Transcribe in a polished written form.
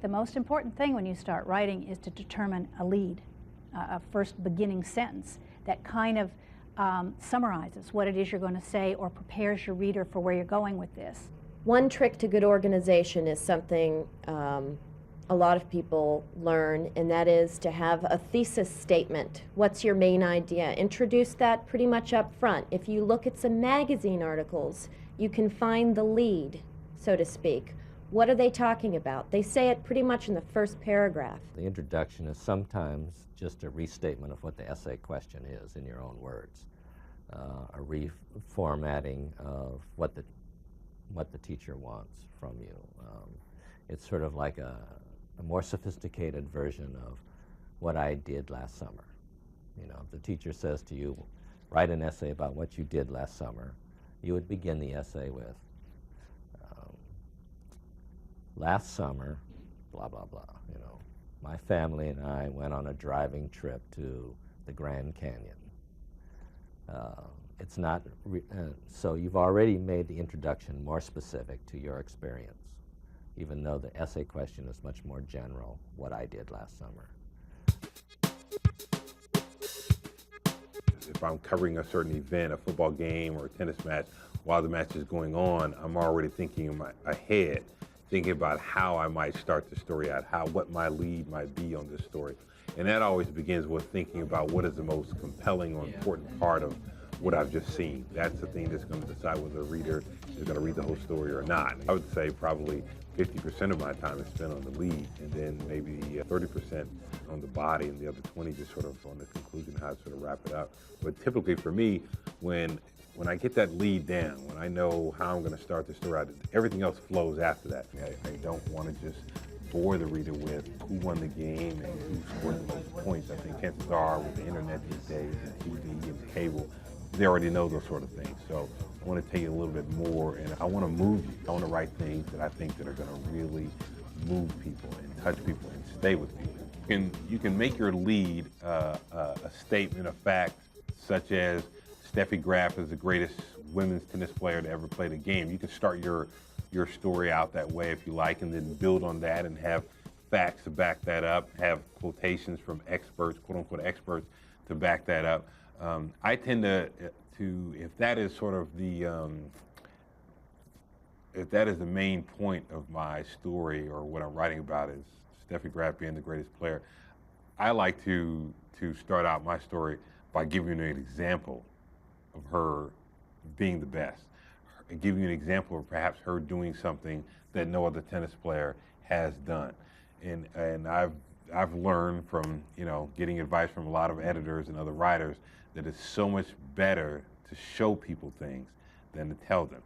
The most important thing when you start writing is to determine a lead, a first beginning sentence that kind of summarizes what it is you're going to say or prepares your reader for where you're going with this. One trick to good organization is something a lot of people learn, and that is to have a thesis statement. What's your main idea? Introduce that pretty much up front. If you look at some magazine articles, you can find the lead, so to speak. What are they talking about? They say it pretty much in the first paragraph. The introduction is sometimes just a restatement of what the essay question is in your own words, a reformatting of what the teacher wants from you. It's sort of like a more sophisticated version of what I did last summer. You know, if the teacher says to you, write an essay about what you did last summer, you would begin the essay with, last summer, blah, blah, blah. You know, my family and I went on a driving trip to the Grand Canyon. It's not, so you've already made the introduction more specific to your experience, even though the essay question is much more general, what I did last summer. If I'm covering a certain event, a football game or a tennis match, while the match is going on, I'm already thinking ahead, thinking about how I might start the story out, what my lead might be on this story. And that always begins with thinking about what is the most compelling or important part of what I've just seen. That's the thing that's going to decide whether the reader is going to read the whole story or not. I would say probably 50% of my time is spent on the lead, and then maybe 30% on the body, and the other 20 just sort of on the conclusion, how to sort of wrap it up. But typically for me, when I get that lead down, when I know how I'm going to start the story out, everything else flows after that. I don't want to just bore the reader with who won the game and who scored the most points. I think chances are with the internet these days and TV and cable, they already know those sort of things. So I want to tell you a little bit more, and I want to move you. I want to write things that I think that are going to really move people and touch people and stay with people. You can make your lead a statement of fact, such as Steffi Graf is the greatest women's tennis player to ever play the game. You can start your story out that way if you like, and then build on that and have facts to back that up, have quotations from experts, quote-unquote experts, to back that up. I tend to, if that is sort of the, if that is the main point of my story or what I'm writing about is Steffi Graf being the greatest player, I like to start out my story by giving you an example of her being the best, and giving you an example of perhaps her doing something that no other tennis player has done. And I've learned from, you know, getting advice from a lot of editors and other writers that it's so much better to show people things than to tell them.